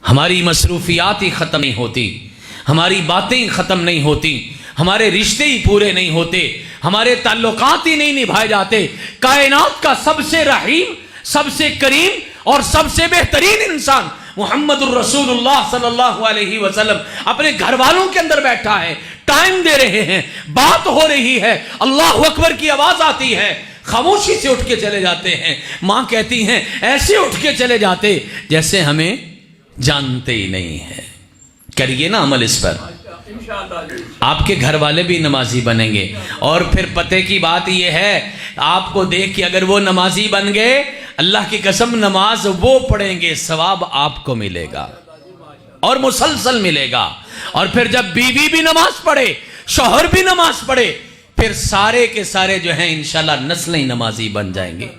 हमारी मसरूफियात ही ख़त्म नहीं होती, हमारी बातें ही ख़त्म नहीं होती, हमारे रिश्ते ही पूरे नहीं होते, हमारे ताल्लुकात ही नहीं निभाए जाते। कायनात का सबसे रहीम, सबसे करीम और सबसे बेहतरीन इंसान मुहम्मदुर रसूलुल्लाह सल्लल्लाहु अलैहि वसल्लम अपने घर वालों के अंदर बैठा है, टाइम दे रहे हैं, बात हो रही है, अल्लाह अकबर की आवाज आती है, खामोशी से उठ के चले जाते हैं। मां कहती हैं ऐसे उठ के चले जाते जैसे हमें जानते ही नहीं है। करिए ना अमल इस पर, आपके घर वाले भी नमाजी बनेंगे। और फिर पते की बात यह है, आपको देख के अगर वो नमाजी बन गए, अल्लाह की कसम नमाज वो पढ़ेंगे, सवाब आपको मिलेगा और मुसलसल मिलेगा। और फिर जब बीवी भी नमाज पढ़े, शौहर भी नमाज पढ़े, फिर सारे के सारे जो हैं इंशाल्लाह नस्लें ही नमाजी बन जाएंगे।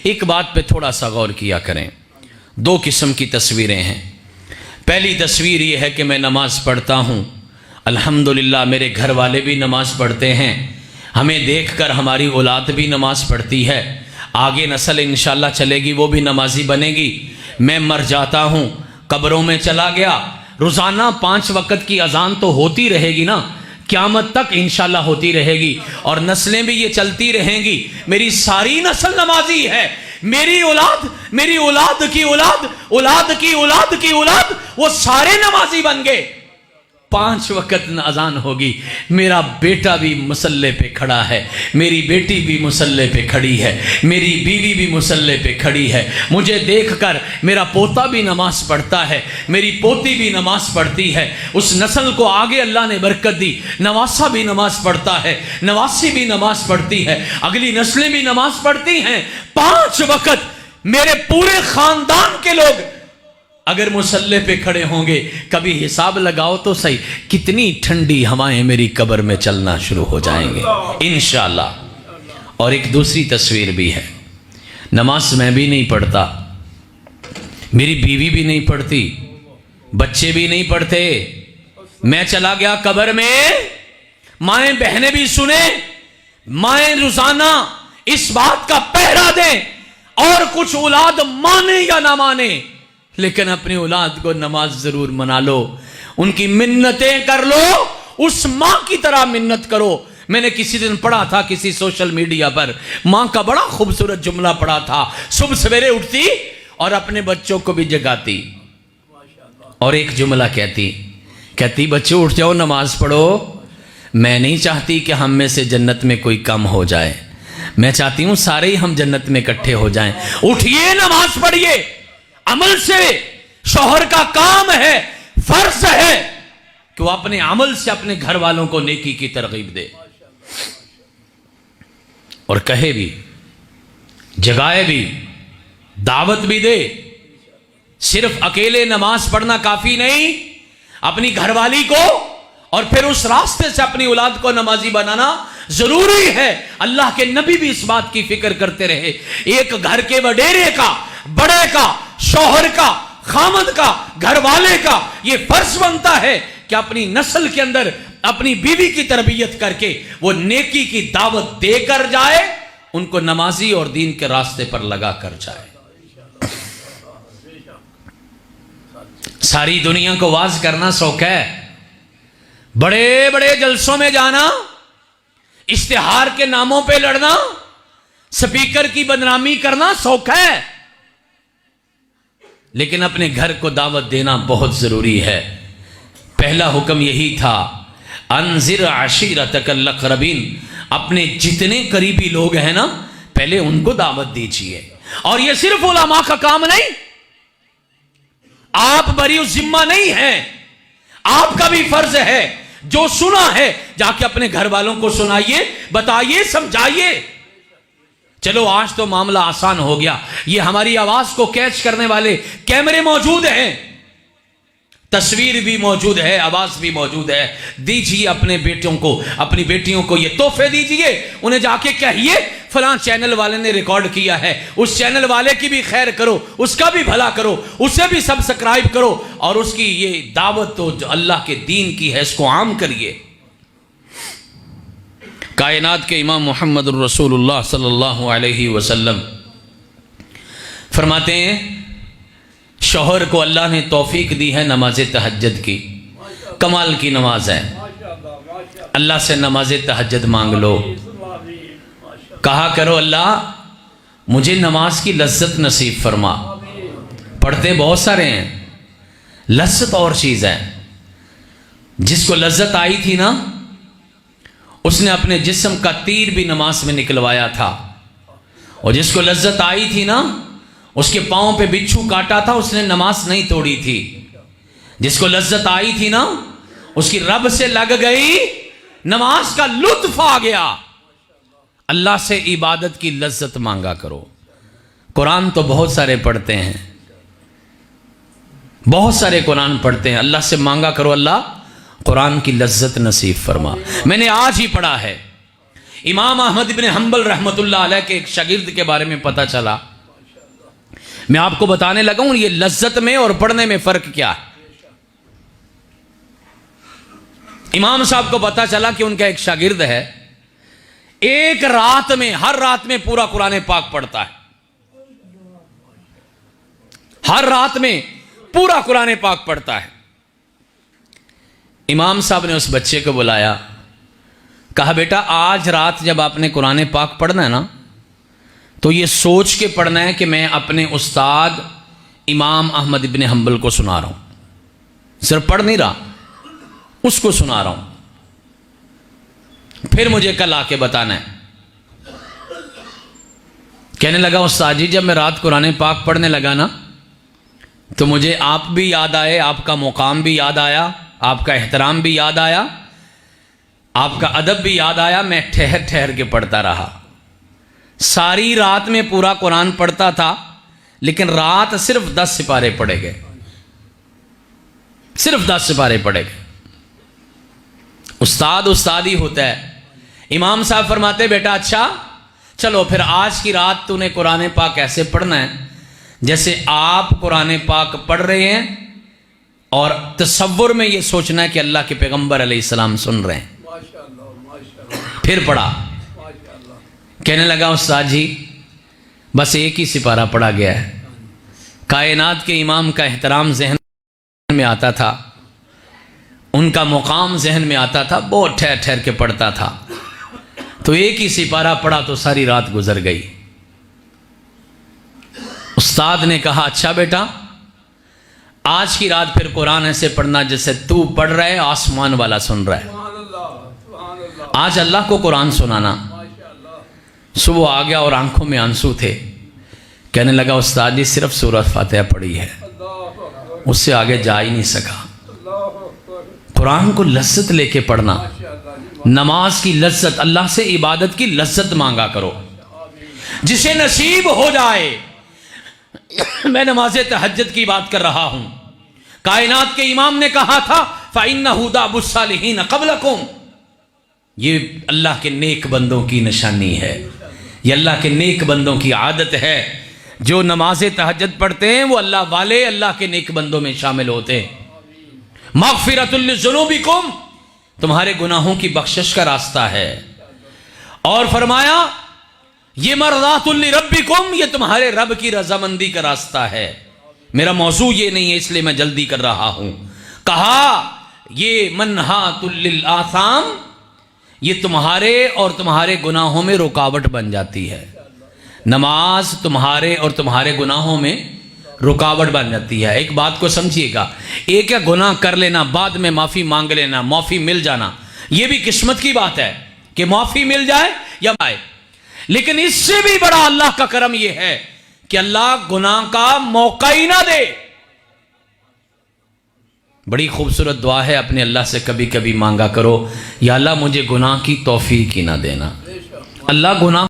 एक बात पे थोड़ा सा गौर किया करें, दो किस्म की तस्वीरें हैं। पहली तस्वीर ये है कि मैं नमाज पढ़ता हूँ, अल्हम्दुलिल्लाह मेरे घर वाले भी नमाज पढ़ते हैं, हमें देखकर हमारी औलाद भी नमाज पढ़ती है, आगे नस्ल इंशाल्लाह चलेगी, वो भी नमाजी बनेगी। मैं मर जाता हूँ, कब्रों में चला गया, रोज़ाना 5 वक्त की अजान तो होती रहेगी ना, क़यामत तक इंशाल्लाह होती रहेगी और नस्लें भी ये चलती रहेंगी। मेरी सारी नस्ल नमाजी है, मेरी औलाद, मेरी औलाद की औलाद, औलाद की औलाद की औलाद, वो सारे नमाजी बन गए। 5 वक्त अजान होगी, मेरा बेटा भी मुसल्ले पे खड़ा है, मेरी बेटी भी मुसल्ले पे खड़ी है, मेरी बीवी भी मुसल्ले पे खड़ी है, मुझे देखकर मेरा पोता भी नमाज पढ़ता है, मेरी पोती भी नमाज पढ़ती है। उस नस्ल को आगे अल्लाह ने बरकत दी, नवासा भी नमाज पढ़ता है, नवासी भी नमाज पढ़ती है, अगली नस्लें भी नमाज पढ़ती हैं। 5 वक्त मेरे पूरे खानदान के लोग अगर मुसल्ले पे खड़े होंगे, कभी हिसाब लगाओ तो सही, कितनी ठंडी हवाएं मेरी कब्र में चलना शुरू हो जाएंगे इंशाअल्लाह। और एक दूसरी तस्वीर भी है, नमाज मैं भी नहीं पढ़ता, मेरी बीवी भी नहीं पढ़ती, बच्चे भी नहीं पढ़ते, मैं चला गया कब्र में, माएं बहनें भी सुने, माएं रोजाना इस बात का पहरा दें और कुछ औलाद माने या ना माने, लेकिन अपनी औलाद को नमाज जरूर मना लो, उनकी मिन्नतें कर लो, उस मां की तरह मिन्नत करो। मैंने किसी दिन पढ़ा था किसी सोशल मीडिया पर, मां का बड़ा खूबसूरत जुमला पढ़ा था, सुबह सवेरे उठती और अपने बच्चों को भी जगाती और एक जुमला कहती बच्चों उठ जाओ नमाज पढ़ो, मैं नहीं चाहती कि हम में से जन्नत में कोई कम हो जाए, मैं चाहती हूं सारे ही हम जन्नत में इकट्ठे हो जाएं। उठिए नमाज पढ़िए, अमल से शौहर का काम है, फर्ज है कि वो अपने अमल से अपने घर वालों को नेकी की तरगीब दे और कहे भी, जगाए भी, दावत भी दे। सिर्फ अकेले नमाज पढ़ना काफी नहीं, अपनी घरवाली को और फिर उस रास्ते से अपनी औलाद को नमाजी बनाना जरूरी है। अल्लाह के नबी भी इस बात की फिक्र करते रहे, एक घर के वडेरे का, बड़े का, शौहर का, खामद का, घर वाले का ये फर्ज बनता है कि अपनी नस्ल के अंदर अपनी बीवी की तरबियत करके वो नेकी की दावत देकर जाए, उनको नमाजी और दीन के रास्ते पर लगा कर जाए। सारी दुनिया को वाज करना शौक है, बड़े बड़े जलसों में जाना, इश्तिहार के नामों पे लड़ना, स्पीकर की बदनामी करना शौक है, लेकिन अपने घर को दावत देना बहुत जरूरी है। पहला हुक्म यही था, अनजिर आशीरतकल अक़रबीन, अपने जितने करीबी लोग हैं ना पहले उनको दावत दीजिए। और यह सिर्फ उलमा का काम नहीं, आप बरी जिम्मा नहीं है, आपका भी फर्ज है, जो सुना है जाके अपने घर वालों को सुनाइए, बताइए, समझाइए। चलो आज तो मामला आसान हो गया, ये हमारी आवाज को कैच करने वाले कैमरे मौजूद हैं, तस्वीर भी मौजूद है, आवाज भी मौजूद है। दीजिए अपने बेटियों को, अपनी बेटियों को ये तोहफे दीजिए, उन्हें जाके कहिए फलां चैनल वाले ने रिकॉर्ड किया है, उस चैनल वाले की भी खैर करो, उसका भी भला करो, उसे भी सब्सक्राइब करो और उसकी ये दावत तो जो अल्लाह के दीन की है इसको आम करिए। कायनात के इमाम मोहम्मद रसूलुल्लाह सल्लल्लाहु अलैहि वसल्लम फरमाते हैं, शौहर को अल्लाह ने तौफीक दी है नमाज तहज्जुद की, कमाल की नमाज है। अल्लाह से नमाज तहज्जुद मांग लो, कहा करो अल्लाह मुझे नमाज की लज्जत नसीब फरमा। पढ़ते बहुत सारे हैं, लज्जत और चीज़ है। जिसको लज्जत आई थी ना, उसने अपने जिस्म का तीर भी नमाज में निकलवाया था। और जिसको लज्जत आई थी ना, उसके पाँव पे बिच्छू काटा था, उसने नमाज नहीं तोड़ी थी। जिसको लज्जत आई थी ना, उसकी रब से लग गई, नमाज का लुत्फ आ गया। अल्लाह से इबादत की लज्जत मांगा करो। कुरान तो बहुत सारे पढ़ते हैं, बहुत सारे कुरान पढ़ते हैं, अल्लाह से मांगा करो अल्लाह कुरान की लज्जत नसीब फरमा। मैंने आज ही पढ़ा है, इमाम अहमद इब्न हंबल रहमतुल्लाह अलैह के एक शागिर्द के बारे में पता चला। मैं आपको बताने लगा हूं ये लज्जत में और पढ़ने में फर्क क्या है। इमाम साहब को पता चला कि उनका एक शागिर्द है, एक रात में, हर रात में पूरा कुरान पाक पढ़ता है। हर रात में पूरा कुरान पाक पढ़ता है। इमाम साहब ने उस बच्चे को बुलाया, कहा बेटा आज रात जब आपने कुरान पाक पढ़ना है ना, तो ये सोच के पढ़ना है कि मैं अपने उस्ताद इमाम अहमद इब्न हंबल को सुना रहा हूं। सिर्फ पढ़ नहीं रहा, उसको सुना रहा हूं। फिर मुझे कल आके बताना है। कहने लगा उस्ताद जी जब मैं रात कुरान पाक पढ़ने लगा ना, तो मुझे आप भी याद आए, आपका मुकाम भी याद आया, आपका एहतराम भी याद आया, आपका अदब भी याद आया। मैं ठहर ठहर के पढ़ता रहा। सारी रात में पूरा कुरान पढ़ता था, लेकिन रात सिर्फ 10 सिपारे पढ़े गए, सिर्फ 10 सिपारे पढ़े गए। उस्ताद उस्ताद ही होता है। इमाम साहब फरमाते बेटा अच्छा चलो फिर आज की रात तूने कुरान पाक ऐसे पढ़ना है जैसे आप कुरान पाक पढ़ रहे हैं और तसव्वुर में ये सोचना है कि अल्लाह के पैगंबर अलैहिस्सलाम सुन रहे हैं। फिर पढ़ा। कहने लगा उस्ताद जी बस एक ही सिपारा पढ़ा गया है। कायनात के इमाम का एहतराम जहन में आता था, उनका मुकाम जहन में आता था, बहुत ठहर ठहर के पढ़ता था। तो एक ही सिपारा पढ़ा तो सारी रात गुजर गई। उस्ताद ने कहा अच्छा बेटा आज की रात फिर कुरान ऐसे पढ़ना जैसे तू पढ़ रहा है आसमान वाला सुन रहा है। आज अल्लाह को कुरान सुनाना। सुबह आ गया और आंखों में आंसू थे। कहने लगा उस्ताद जी सिर्फ सूरत फातिहा पढ़ी है, उससे आगे जा ही नहीं सका। कुरान को लज्जत लेके पढ़ना, नमाज की लज्जत, अल्लाह से इबादत की लज्जत मांगा करो, जिसे नसीब हो जाए। मैं नमाज तहज्जुद की बात कर रहा हूं। कायनात के इमाम ने कहा था फ़इन्नहु दाबुस सालिहीन क़ब्लकुम, ये अल्लाह के नेक बंदों की निशानी है, ये अल्लाह के नेक बंदों की आदत है। जो नमाज तहज्जुद पढ़ते हैं वो अल्लाह वाले, अल्लाह के नेक बंदों में शामिल होते हैं। मग़फ़िरतुल लिज़ुनूबिकुम, तुम्हारे गुनाहों की बख्शिश का रास्ता है। और फरमाया ये मरज़ातुल लिरब्बिकुम, ये तुम्हारे रब की रजामंदी का रास्ता है। मेरा मौजू ये नहीं है इसलिए मैं जल्दी कर रहा हूं। कहा ये मनहातुल लिल आसाम, ये तुम्हारे और तुम्हारे गुनाहों में रुकावट बन जाती है। नमाज तुम्हारे और तुम्हारे गुनाहों में रुकावट बन जाती है। एक बात को समझिएगा, एक या गुनाह कर लेना बाद में माफ़ी मांग लेना, माफ़ी मिल जाना, यह भी किस्मत की बात है कि माफ़ी मिल जाए या आए। लेकिन इससे भी बड़ा अल्लाह का करम यह है कि अल्लाह गुनाह का मौका ही ना दे। बड़ी खूबसूरत दुआ है, अपने अल्लाह से कभी कभी मांगा करो या अल्लाह मुझे गुनाह की तौफीक ही ना देना। अल्लाह गुनाह